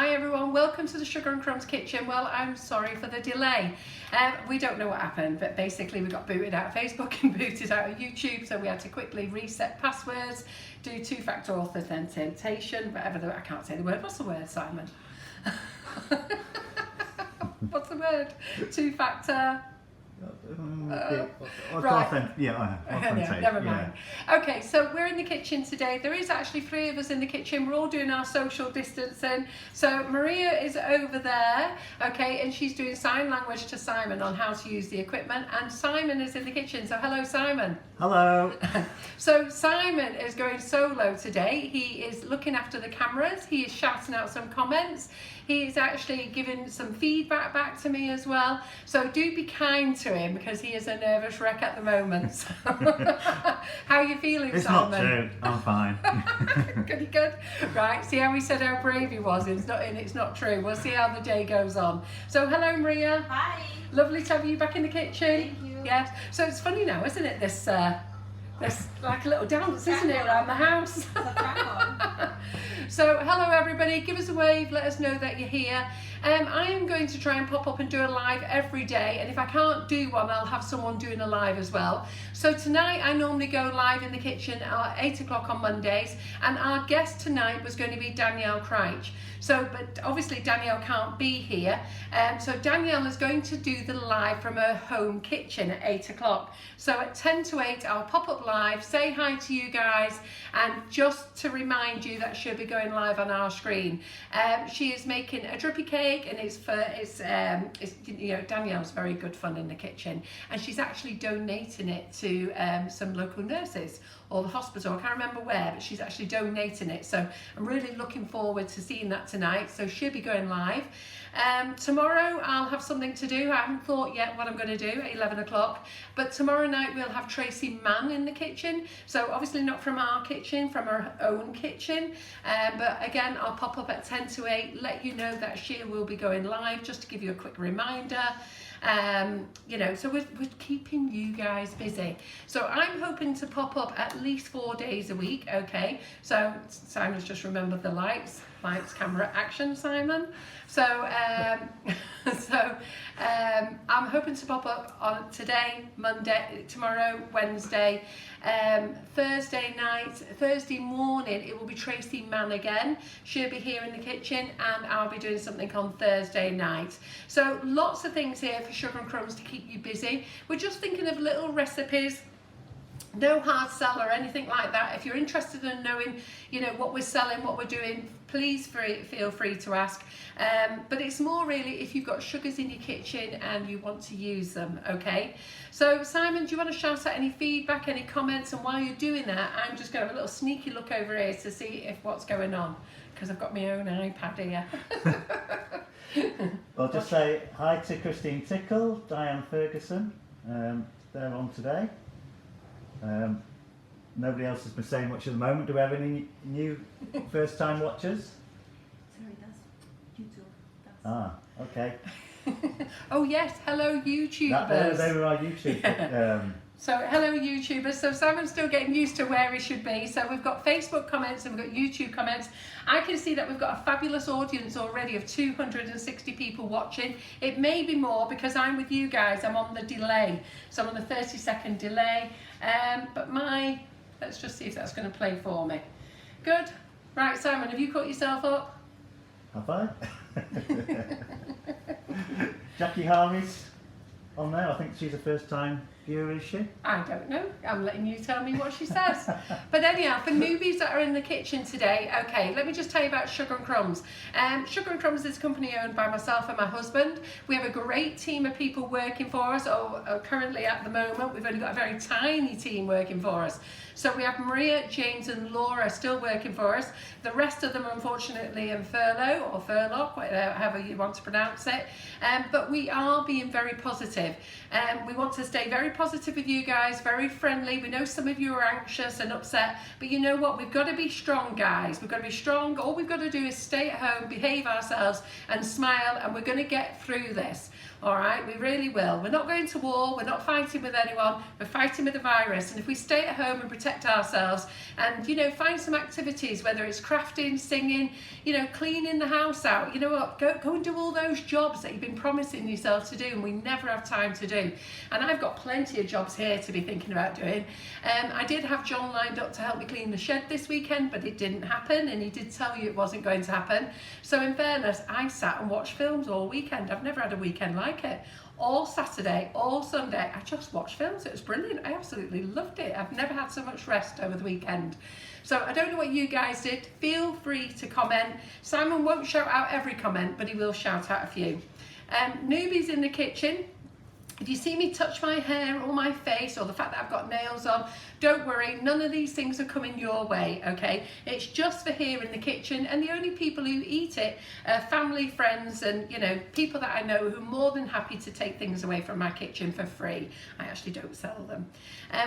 Hi everyone, welcome to the Sugar and Crumbs kitchen. Well, I'm sorry for the delay. We don't know what happened, but basically we got booted out of Facebook and booted out of YouTube, so we had to quickly reset passwords, do two-factor authentication, whatever I can't say the word. What's the word, Simon? What's the word? Two-factor... Right. Never mind. Yeah. Okay, so we're in the kitchen today. There is actually 3 of us in the kitchen. We're all doing our social distancing. So Maria is over there, okay, and she's doing sign language to Simon on how to use the equipment. And Simon is in the kitchen. So hello, Simon. Hello. So Simon is going solo today. He is looking after the cameras. He is shouting out some comments. He is actually giving some feedback back to me as well. So do be kind to him because he is a nervous wreck at the moment. So how are you feeling, it's Simon? It's not true. I'm fine. Good. Right, see how he said how brave he was. It's not true. We'll see how the day goes on. So hello, Maria. Hi. Lovely to have you back in the kitchen. Thank you. Yes. So it's funny now, isn't it? This like a little dance, isn't it, around the house? So hello everybody, give us a wave, let us know that you're here. I am going to try and pop up and do a live every day, and if I can't do one, I'll have someone doing a live as well. So tonight I normally go live in the kitchen at 8 o'clock on Mondays, and our guest tonight was going to be Danielle Crouch. So, but obviously Danielle can't be here, so Danielle is going to do the live from her home kitchen at 8 o'clock. So at 10 to 8 I'll pop up live, say hi to you guys, and just to remind you that she'll be going live on our screen. She is making a drippy cake, and it's you know, Danielle's very good fun in the kitchen, and she's actually donating it to some local nurses or the hospital. I can't remember where, but she's actually donating it. So I'm really looking forward to seeing that tonight. So she'll be going live. Tomorrow I'll have something to do. I haven't thought yet what I'm going to do at 11 o'clock, but tomorrow night we'll have Tracy Mann in the kitchen. So obviously not from our kitchen, from her own kitchen, but again I'll pop up at 10 to 8, let you know that she will be going live, just to give you a quick reminder. You know, so we're keeping you guys busy. So I'm hoping to pop up at least 4 days a week, okay? So Simon's just remembered the lights, camera, action, Simon. So, I'm hoping to pop up on today, Monday, tomorrow, Wednesday, Thursday morning it will be Tracy Mann again. She'll be here in the kitchen, and I'll be doing something on Thursday night. So lots of things here for Sugar and Crumbs to keep you busy. We're just thinking of little recipes. No hard sell or anything like that. If you're interested in knowing, you know, what we're selling, what we're doing, please feel free to ask. But it's more really if you've got sugars in your kitchen and you want to use them, okay? So Simon, do you want to shout out any feedback, any comments? And while you're doing that, I'm just going to have a little sneaky look over here to see if what's going on, because I've got my own iPad here. Well, just say hi to Christine Tickle, Diane Ferguson. They're on today. Nobody else has been saying much at the moment. Do we have any new first-time watchers? Sorry, that's YouTube. Ah, okay. Oh yes, hello YouTubers. They were our YouTube. So hello YouTubers. So Simon's still getting used to where he should be. So we've got Facebook comments and we've got YouTube comments. I can see that we've got a fabulous audience already of 260 people watching. It may be more because I'm with you guys. I'm on the delay. So I'm on the 30-second delay. But let's just see if that's going to play for me. Good. Right, Simon, have you caught yourself up? Have I? Jackie Harvey's on there. I think she's a first-time viewer, is she? I don't know. I'm letting you tell me what she says. But anyhow, for newbies that are in the kitchen today, okay, let me just tell you about Sugar and Crumbs. Sugar and Crumbs is a company owned by myself and my husband. We have a great team of people working for us. Currently at the moment, we've only got a very tiny team working for us. So we have Maria, James and Laura still working for us. The rest of them are unfortunately in furlough or furlough, however you want to pronounce it. But we are being very positive. We want to stay very positive with you guys, very friendly. We know some of you are anxious and upset, but you know what? We've got to be strong, guys. We've got to be strong. All we've got to do is stay at home, behave ourselves and smile, and we're going to get through this. All right, we really will. We're not going to war, we're not fighting with anyone, we're fighting with the virus. And if we stay at home and protect ourselves and, you know, find some activities, whether it's crafting, singing, you know, cleaning the house out, you know what, go and do all those jobs that you've been promising yourself to do and we never have time to do. And I've got plenty of jobs here to be thinking about doing. I did have John lined up to help me clean the shed this weekend, but it didn't happen, and he did tell you it wasn't going to happen. So in fairness, I sat and watched films all weekend. I've never had a weekend like it. All Saturday, all Sunday, I just watched films. It was brilliant. I absolutely loved it. I've never had so much rest over the weekend. So I don't know what you guys did. Feel free to comment. Simon won't shout out every comment, but he will shout out a few. Newbies in the kitchen. If you see me touch my hair or my face or the fact that I've got nails on, don't worry, none of these things are coming your way, okay? It's just for here in the kitchen, and the only people who eat it are family, friends, and, you know, people that I know who are more than happy to take things away from my kitchen for free. I actually don't sell them.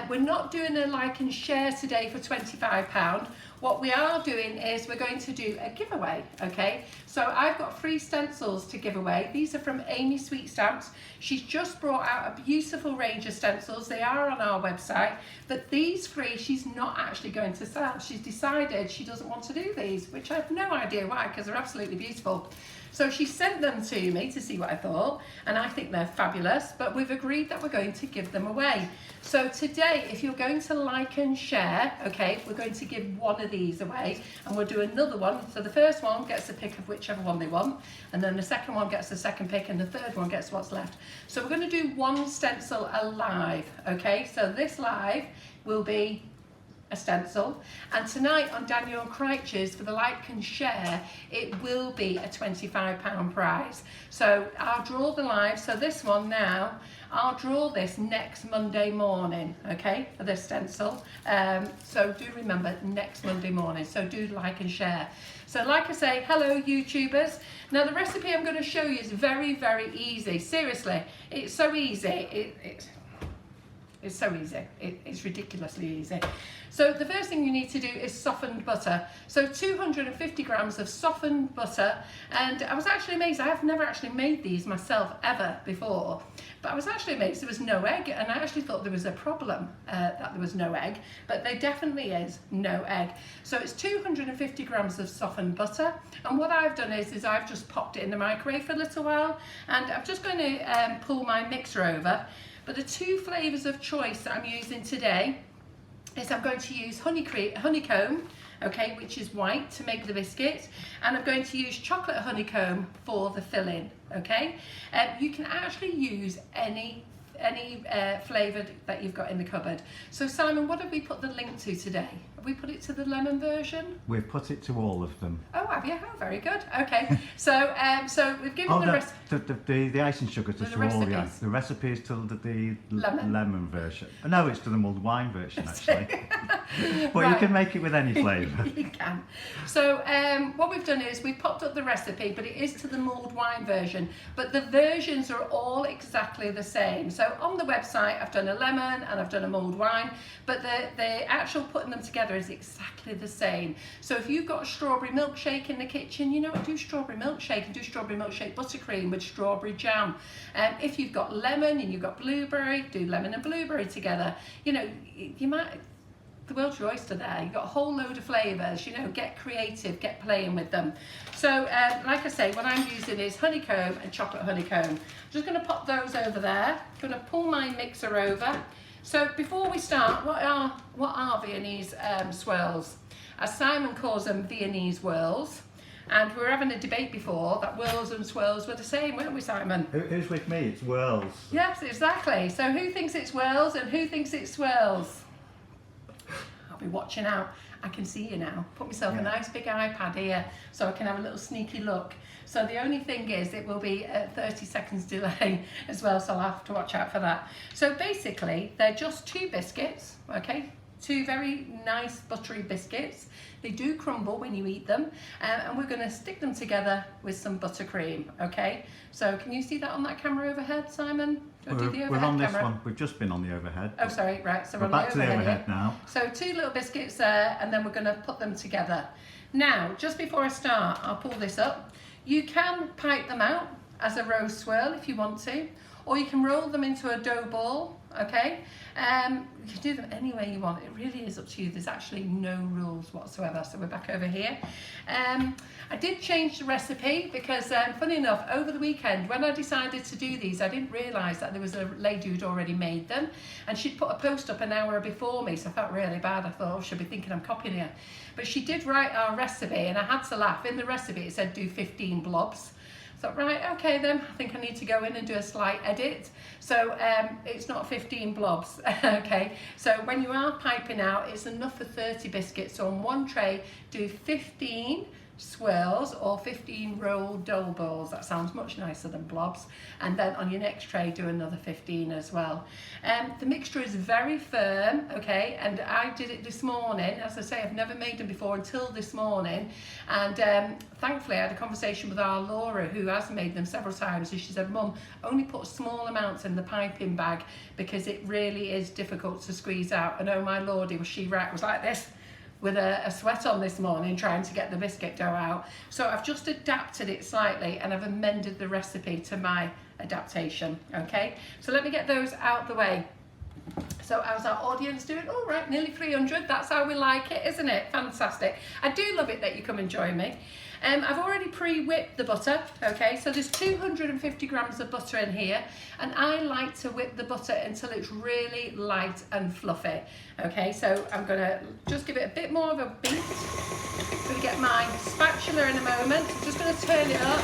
We're not doing a like and share today for £25. What we are doing is we're going to do a giveaway, okay? So I've got 3 stencils to give away. These are from Amy Sweet Stamps. She's just brought out a beautiful range of stencils. They are on our website, but these 3 she's not actually going to sell. She's decided she doesn't want to do these, which I have no idea why, because they're absolutely beautiful. So she sent them to me to see what I thought, and I think they're fabulous, but we've agreed that we're going to give them away. So today, if you're going to like and share, okay, we're going to give one of these away, and we'll do another one. So the first one gets a pick of whichever one they want, and then the second one gets the second pick, and the third one gets what's left. So we're going to do one stencil alive, okay? So this live will be a stencil, and tonight on Daniel Crouch's for the like and share, it will be a £25 prize. So I'll draw the live. So this one now, I'll draw this next Monday morning, okay, for this stencil. So do remember, next Monday morning. So do like and share. So like I say, hello YouTubers. Now the recipe I'm going to show you is very, very easy. Seriously, it's so easy. It's so easy. It's ridiculously easy. So the first thing you need to do is softened butter. So 250 grams of softened butter. And I was actually amazed. I have never actually made these myself ever before. But I was actually amazed there was no egg. And I actually thought there was a problem that there was no egg. But there definitely is no egg. So it's 250 grams of softened butter. And what I've done is I've just popped it in the microwave for a little while. And I'm just going to pull my mixer over. But the 2 flavours of choice that I'm using today is I'm going to use honeycomb, okay, which is white, to make the biscuit, and I'm going to use chocolate honeycomb for the filling, okay? You can actually use any flavoured that you've got in the cupboard. So Simon, what have we put the link to today? Have we put it to the lemon version? We've put it to all of them. Oh, have you? Oh, very good. Okay. So we've given the icing sugars is to all, yeah. The recipe is to the lemon version. No, it's to the mulled wine version actually. But right. You can make it with any flavour. You can. So what we've done is we've popped up the recipe, but it is to the mulled wine version. But the versions are all exactly the same. So on the website, I've done a lemon and I've done a mulled wine, but the actual putting them together is exactly the same. So if you've got a strawberry milkshake in the kitchen, you know what, do strawberry milkshake and do strawberry milkshake buttercream with strawberry jam. If you've got lemon and you've got blueberry, do lemon and blueberry together. You know, you might, the world's your oyster there. You've got a whole load of flavours, you know, get creative, get playing with them. So like I say, what I'm using is honeycomb and chocolate honeycomb. I'm just going to pop those over there. I'm going to pull my mixer over. So before we start, what are Viennese swirls? As Simon calls them, Viennese whirls. And we were having a debate before that whirls and swirls were the same, weren't we, Simon? Who's with me? It's whirls. Yes, exactly. So who thinks it's whirls and who thinks it's swirls? I'll be watching out. I can see you now. Put myself a nice big iPad here so I can have a little sneaky look. So the only thing is it will be a 30 seconds delay as well, so I'll have to watch out for that. So basically they're just 2 biscuits, okay? 2 very nice buttery biscuits. They do crumble when you eat them, and we're going to stick them together with some buttercream, okay? So can you see that on that camera overhead, Simon? We're on this one. We've just been on the overhead. Oh, sorry, right. So we're back to the overhead now. So 2 little biscuits there, and then we're going to put them together. Now, just before I start, I'll pull this up. You can pipe them out, as a rose swirl if you want to, or you can roll them into a dough ball, okay? You can do them any way you want. It really is up to you. There's actually no rules whatsoever. So we're back over here. I did change the recipe because, funny enough, over the weekend when I decided to do these, I didn't realise that there was a lady who'd already made them, and she'd put a post up an hour before me, so I felt really bad. I thought, oh, she'll be thinking I'm copying her. But she did write our recipe, and I had to laugh. In the recipe it said do 15 blobs. So right, okay then, I think I need to go in and do a slight edit. So it's not 15 blobs, okay? So when you are piping out, it's enough for 30 biscuits. So on one tray, do 15 swirls or 15 rolled dough balls. That sounds much nicer than blobs. And then on your next tray, do another 15 as well. The mixture is very firm, okay? And I did it this morning. As I say, I've never made them before until this morning. And thankfully, I had a conversation with our Laura, who has made them several times. And she said, Mum, only put small amounts in the piping bag because it really is difficult to squeeze out. And oh my lordy, was she right? It was like this, with a sweat on this morning trying to get the biscuit dough out. So I've just adapted it slightly and I've amended the recipe to my adaptation, okay? So let me get those out the way. So how's our audience doing? All right, nearly 300. That's how we like it, isn't it? Fantastic. I do love it that you come and join me. I've already pre-whipped the butter, okay? So there's 250 grams of butter in here, and I like to whip the butter until it's really light and fluffy, okay? So I'm gonna just give it a bit more of a beat. I'm gonna get my spatula in a moment. I'm just gonna turn it up.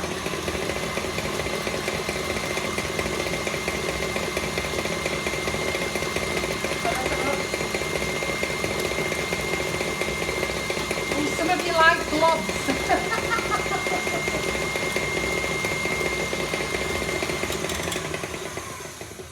Some of you like blobs.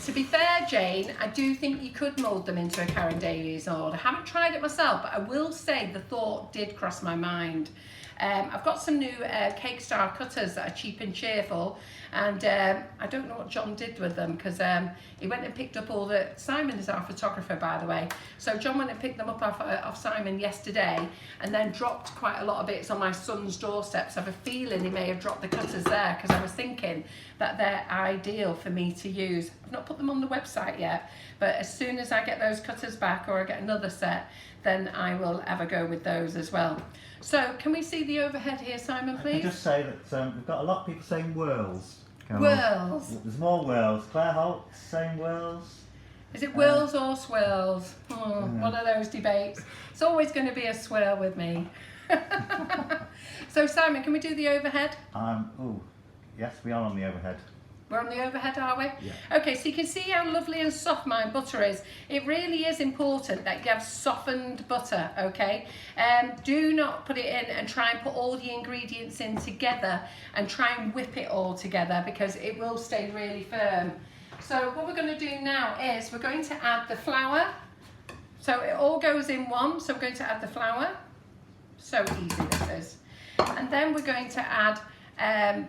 To be fair, Jane, I do think you could mould them into a Karen Davies mould. I haven't tried it myself, but I will say the thought did cross my mind. I've got some new Cake Star cutters that are cheap and cheerful, and I don't know what John did with them because he went and picked up all the... Simon is our photographer, by the way. So John went and picked them up off Simon yesterday and then dropped quite a lot of bits on my son's doorstep. So I have a feeling he may have dropped the cutters there because I was thinking that they're ideal for me to use. I've not put them on the website yet, but as soon as I get those cutters back or I get another set, then I will have a go with those as well. So, can we see the overhead here, Simon, please? I can just say that we've got a lot of people saying whirls. Whirls. There's more whirls. Claire Holt saying whirls. Is it whirls or swirls? Oh, one of those debates. It's always going to be a swirl with me. So, Simon, can we do the overhead? Oh, yes, we are on the overhead. We're on the overhead, are we? Yeah. Okay, so you can see how lovely and soft my butter is. It really is important that you have softened butter, okay? Do not put it in and try and put all the ingredients in together and try and whip it all together because it will stay really firm. So what we're going to do now is we're going to add the flour. So it all goes in one, so we're going to add the flour. So easy this is. And then we're going to add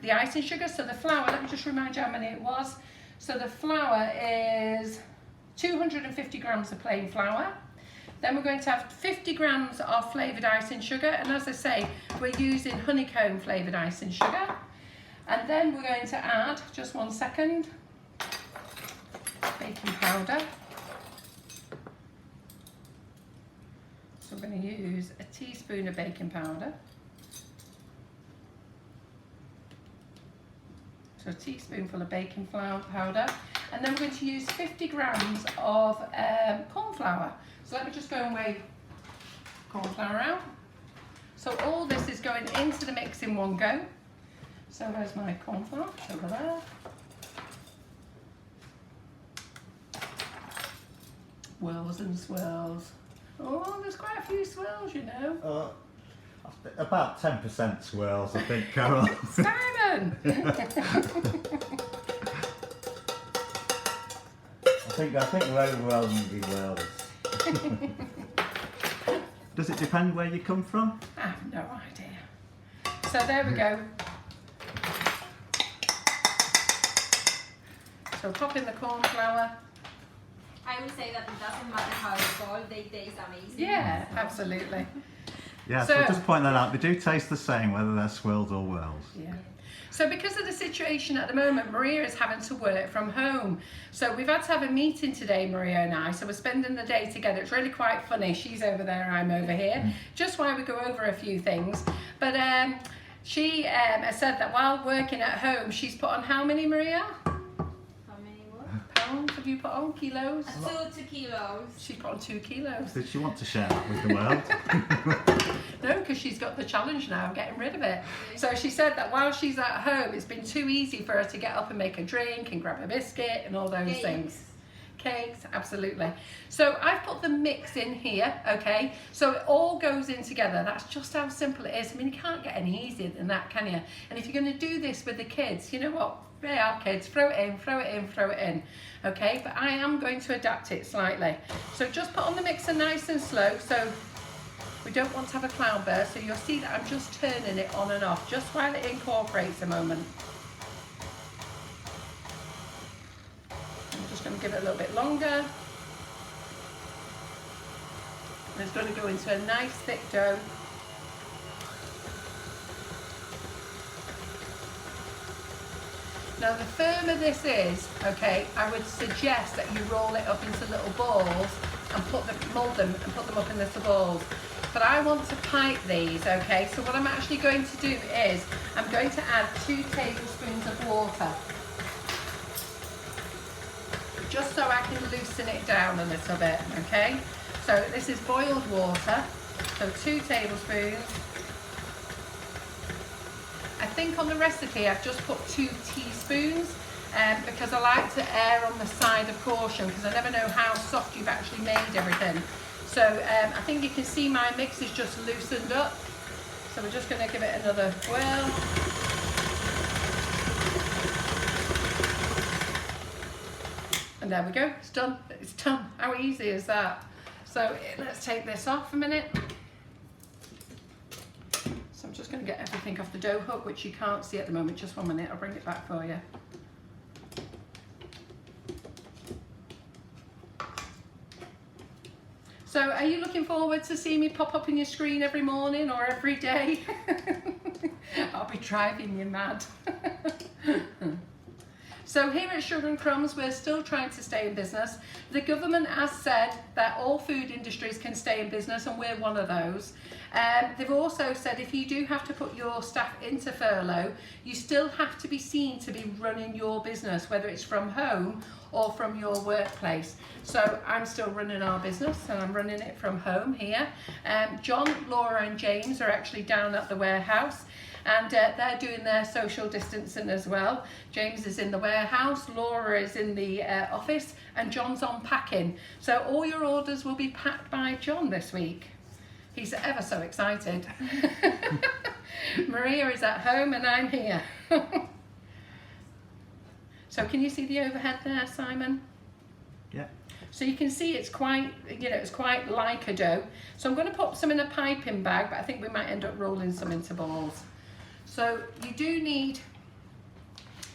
the icing sugar. So the flour, let me just remind you how many it was. So the flour is 250 grams of plain flour. Then we're going to have 50 grams of flavoured icing sugar, and as I say, we're using honeycomb flavoured icing sugar. And then we're going to add, just 1 second, baking powder. So we're going to use a teaspoon of baking powder. So a teaspoonful of baking powder, and then we're going to use 50 grams of corn flour. So let me just go and weigh corn flour out. So all this is going into the mix in one go. So where's my corn flour? Over there. Whirls and swirls. Oh, there's quite a few swirls, you know. About 10% swirls, I think, Carol. Simon! I think we're overwhelmingly whirls. Does it depend where you come from? I have no idea. So there we go. So pop in the corn flour. I would say that it doesn't matter how it's called, they taste amazing. Yeah, absolutely. Yeah, so just point that out. They do taste the same whether they're swirls or whirls. Yeah. So because of the situation at the moment, Maria is having to work from home. So we've had to have a meeting today, Maria and I, so we're spending the day together. It's really quite funny. She's over there, I'm over here, just while we go over a few things. But she has said that while working at home, she's put on how many, Maria? How many what? Pounds have you put on? Kilos? 2 kilos. She put on 2 kilos. Did she want to share that with the world? No, because she's got the challenge now of getting rid of it. So she said that while she's at home, it's been too easy for her to get up and make a drink and grab a biscuit and all those things. Cakes, absolutely. So I've put the mix in here, okay? So it all goes in together. That's just how simple it is. I mean, you can't get any easier than that, can you? And if you're going to do this with the kids, you know what? They are kids. Throw it in, throw it in, throw it in. Okay, but I am going to adapt it slightly. So just put on the mixer nice and slow. So we don't want to have a cloudburst. So you'll see that I'm just turning it on and off just while it incorporates a moment. I'm just going to give it a little bit longer. And it's going to go into a nice thick dough. Now the firmer this is, okay, I would suggest that you roll it up into little balls and mould them and put them up in little balls. But I want to pipe these, okay, so what I'm actually going to do is I'm going to add 2 tablespoons of water, just so I can loosen it down a little bit, okay. So this is boiled water, so 2 tablespoons. I think on the recipe I've just put 2 teaspoons because I like to err on the side of caution because I never know how soft you've actually made everything. So I think you can see my mix is just loosened up. So we're just going to give it another whirl. And there we go, it's done. It's done. How easy is that? So let's take this off a minute. So I'm just going to get everything off the dough hook, which you can't see at the moment. Just 1 minute, I'll bring it back for you. So are you looking forward to seeing me pop up in your screen every morning or every day? I'll be driving you mad. So here at Sugar and Crumbs, we're still trying to stay in business. The government has said that all food industries can stay in business, and we're one of those. They've also said if you do have to put your staff into furlough, you still have to be seen to be running your business, whether it's from home or from your workplace. So I'm still running our business and I'm running it from home here. John, Laura and James are actually down at the warehouse. And they're doing their social distancing as well. James is in the warehouse, Laura is in the office, and John's on packing. So all your orders will be packed by John this week. He's ever so excited. Maria is at home and I'm here. So can you see the overhead there, Simon? Yeah. So you can see it's quite, it's quite like a dough. So I'm going to put some in a piping bag, but I think we might end up rolling some into balls. So you do need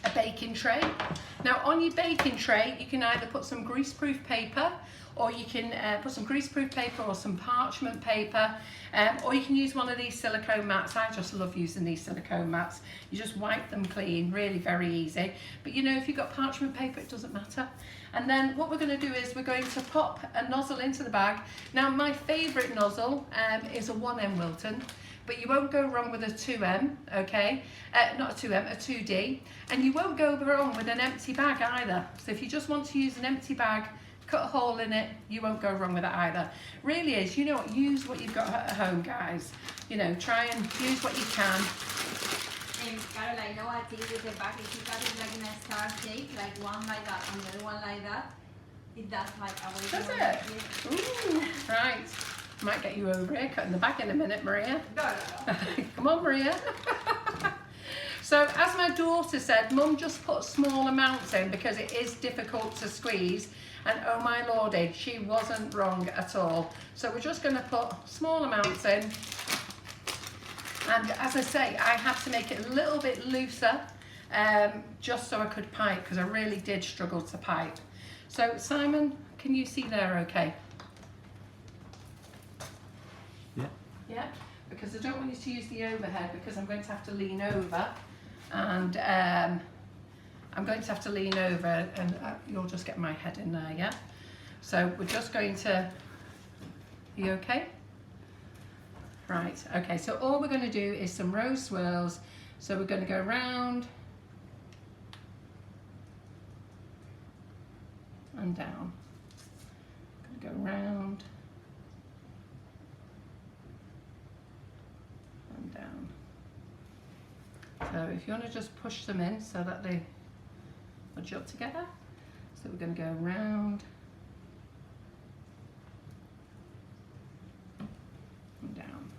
a baking tray. Now on your baking tray, you can either put some greaseproof paper, or you can put some greaseproof paper or some parchment paper, or you can use one of these silicone mats. I just love using these silicone mats. You just wipe them clean, really very easy. But you know, if you've got parchment paper, it doesn't matter. And then what we're going to do is we're going to pop a nozzle into the bag. Now my favourite nozzle is a 1M Wilton. But you won't go wrong with a 2M, okay? Not a 2M, a 2D. And you won't go wrong with an empty bag either. So if you just want to use an empty bag, cut a hole in it, you won't go wrong with that either. Really is, you know what, use what you've got at home, guys. You know, try and use what you can. Carol, I know a tip with the bag, if you cut it like in a star shape, like one like that and the other one like that, it does like a way. Does it? Ooh, right. Might get you over here, cutting the back in a minute, Maria. No. Come on, Maria. So, as my daughter said, Mum just put small amounts in because it is difficult to squeeze. And oh my lordy, she wasn't wrong at all. So we're just going to put small amounts in. And as I say, I had to make it a little bit looser just so I could pipe, because I really did struggle to pipe. So Simon, can you see there okay? Yeah. Yeah, because I don't want you to use the overhead because I'm going to have to lean over. And I'm going to have to lean over and you'll just get my head in there, yeah? So we're just going to, you okay? Right, okay, so all we're going to do is some rose swirls. So we're going to go round and down. Going to go round and down. So if you want to just push them in so that they nudge up together. So we're going to go round and down,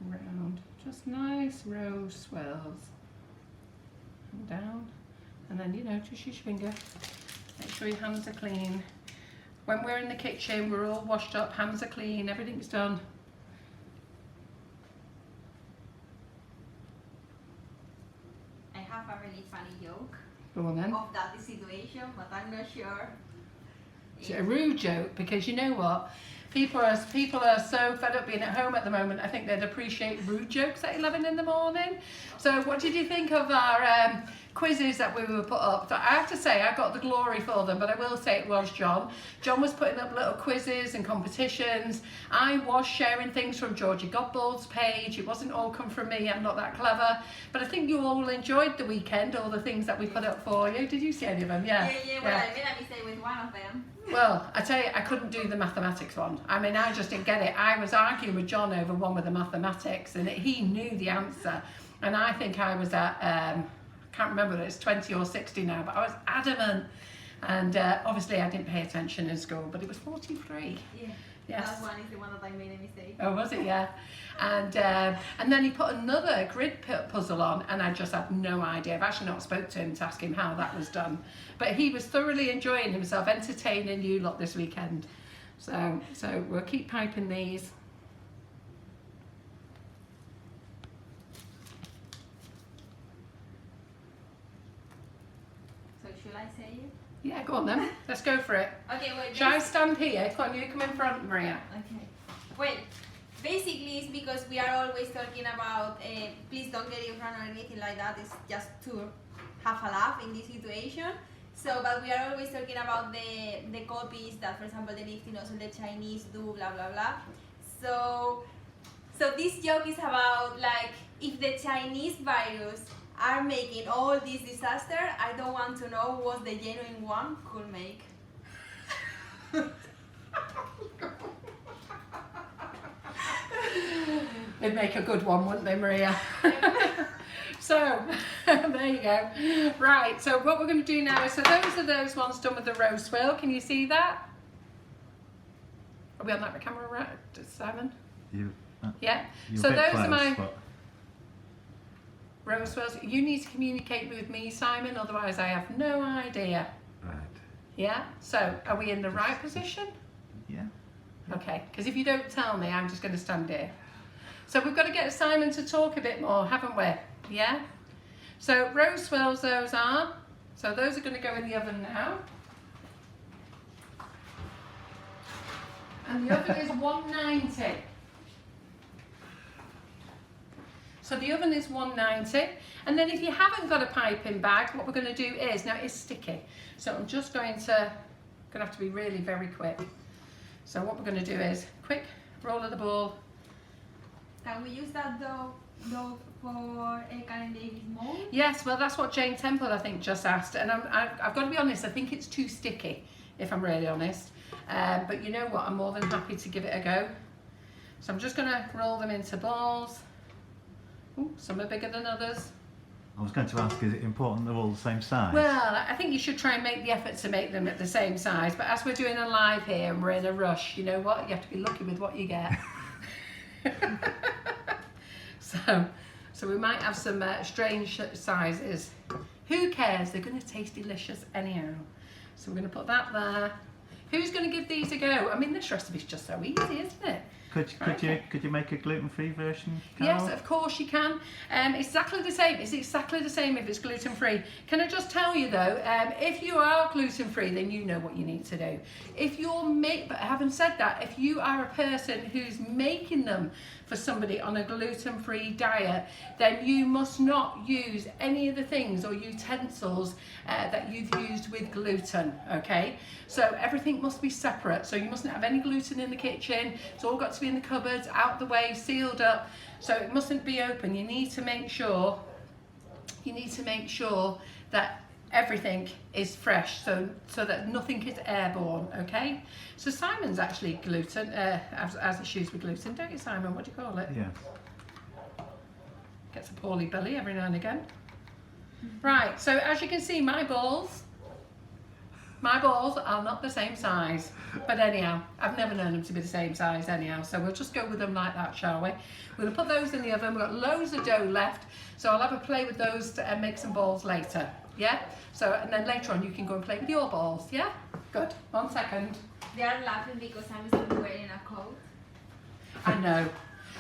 round, just nice rose swirls, and down, and then, you know, just use your finger. Make sure your hands are clean. When we're in the kitchen, we're all washed up, hands are clean, everything's done. I have a really funny joke Go on then. of that situation, but I'm not sure. It's a rude joke, because you know what? People are so fed up being at home at the moment. I think they'd appreciate rude jokes at 11 in the morning. So what did you think of our quizzes that we were put up? So I have to say I got the glory for them, but I will say it was John. John was putting up little quizzes and competitions. I was sharing things from Georgie Godbold's page. It wasn't all come from me, I'm not that clever. But I think you all enjoyed the weekend, all the things that we put up for you. Did you see any of them? Yeah. Well, I made a mistake with one of them. Well, I tell you, I couldn't do the mathematics one. I mean, I just didn't get it. I was arguing with John over one with the mathematics, and he knew the answer. And I think I was at, I can't remember whether it's 20 or 60 now, but I was adamant. And obviously I didn't pay attention in school, but it was 43. Yeah. Yes. That one is the one that I made a mistake. Oh, was it? Yeah. And then he put another grid puzzle on, and I just had no idea. I've actually not spoke to him to ask him how that was done. But he was thoroughly enjoying himself, entertaining you lot this weekend. So we'll keep piping these. So should I say it? Yeah, go on then. Let's go for it. Okay, well, Shall I stand here? Come on, you come in front, Maria. Okay. Well, basically it's because we are always talking about please don't get in front or anything like that. It's just to have a laugh in this situation. So, but we are always talking about the copies that, for example, the lifting also the Chinese do, blah blah blah. So this joke is about, like, if the Chinese virus are making all this disaster, I don't want to know what the genuine one could make. They'd make a good one, wouldn't they, Maria? So, there you go. Right, so what we're going to do now is, so those are those ones done with the rose swirl. Can you see that? Are we on that camera, right, Simon? Yeah. So those are my rose swirls. You need to communicate with me, Simon, otherwise I have no idea. Right. Yeah? So, are we in the right position? Yeah. Okay, because if you don't tell me, I'm just going to stand here. So we've got to get Simon to talk a bit more, haven't we? Yeah? So rose swirls those are. So those are going to go in the oven now. And the oven is 190. So the oven is 190. And then if you haven't got a piping bag, what we're going to do is, now it's sticky. So I'm just going to have to be really very quick. So what we're going to do is, quick roll of the ball. Can we use that dough for Karen Davis mold? Yes, well that's what Jane Temple I think just asked, and I've got to be honest, I think it's too sticky, if I'm really honest. But you know what, I'm more than happy to give it a go. So I'm just going to roll them into balls. Ooh, some are bigger than others. I was going to ask, is it important they're all the same size? Well, I think you should try and make the effort to make them at the same size, but as we're doing a live here and we're in a rush, you know what, you have to be lucky with what you get. So we might have some strange sizes. Who cares? They're going to taste delicious anyhow. So we're going to put that there. Who's going to give these a go? I mean, this recipe's just so easy, isn't it? Could you make a gluten-free version, Carol? Yes, of course you can. Exactly the same. It's exactly the same if it's gluten-free. Can I just tell you though, if you are gluten-free, then you know what you need to do. But having said that, if you are a person who's making them for somebody on a gluten-free diet, then you must not use any of the things or utensils that you've used with gluten, okay? So everything must be separate. So you mustn't have any gluten in the kitchen. It's all got to be in the cupboards, out the way, sealed up. So it mustn't be open. You need to make sure that everything is fresh, so that nothing is airborne, okay? So Simon's actually gluten, has issues with gluten, don't you, Simon? What do you call it? Yeah. Gets a poorly belly every now and again. Right, so as you can see, my balls are not the same size. But anyhow, I've never known them to be the same size anyhow, so we'll just go with them like that, shall we? We're going to put those in the oven. We've got loads of dough left, so I'll have a play with those and make some balls later, yeah? So, and then later on you can go and play with your balls, yeah? Good. 1 second. They are laughing because I'm still wearing a coat. I know.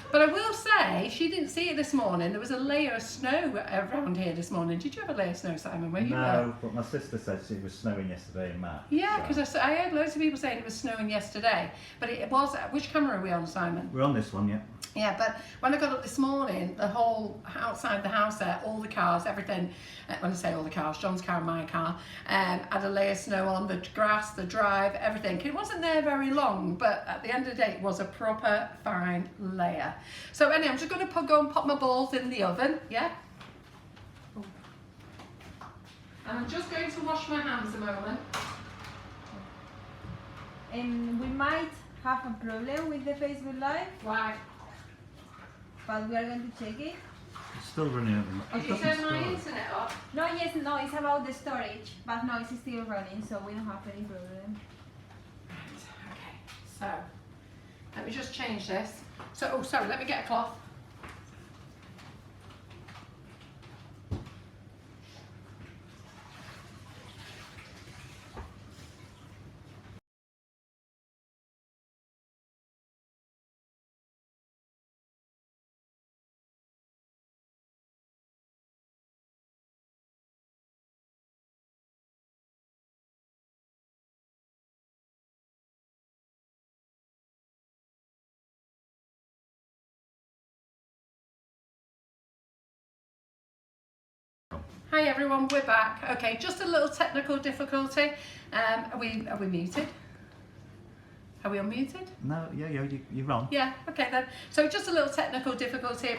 But I will say, she didn't see it this morning. There was a layer of snow around here this morning. Did you have a layer of snow, Simon? Where you were? No, but my sister said it was snowing yesterday in March. Yeah, because I heard loads of people saying it was snowing yesterday. But it was, which camera are we on, Simon? We're on this one, yeah. Yeah, but when I got up this morning, the whole outside the house there, all the cars, everything, when I say all the cars, John's car and my car, had a layer of snow on the grass, the drive, everything. It wasn't there very long, but at the end of the day, it was a proper fine layer. So anyway, I'm just going to go and pop my balls in the oven, yeah? And I'm just going to wash my hands a moment. We might have a problem with the Facebook Live, Why? but we are going to check it. It's still running at the moment. Did you turn my internet off? No, it's about the storage, but no, it's still running, so we don't have any problem. Right, okay, so let me just change this. So, oh, sorry, let me get a cloth. Hi everyone, we're back. Okay, just a little technical difficulty. Are we muted? Are we unmuted? No, yeah, you're on. Yeah, okay then. So just a little technical difficulty.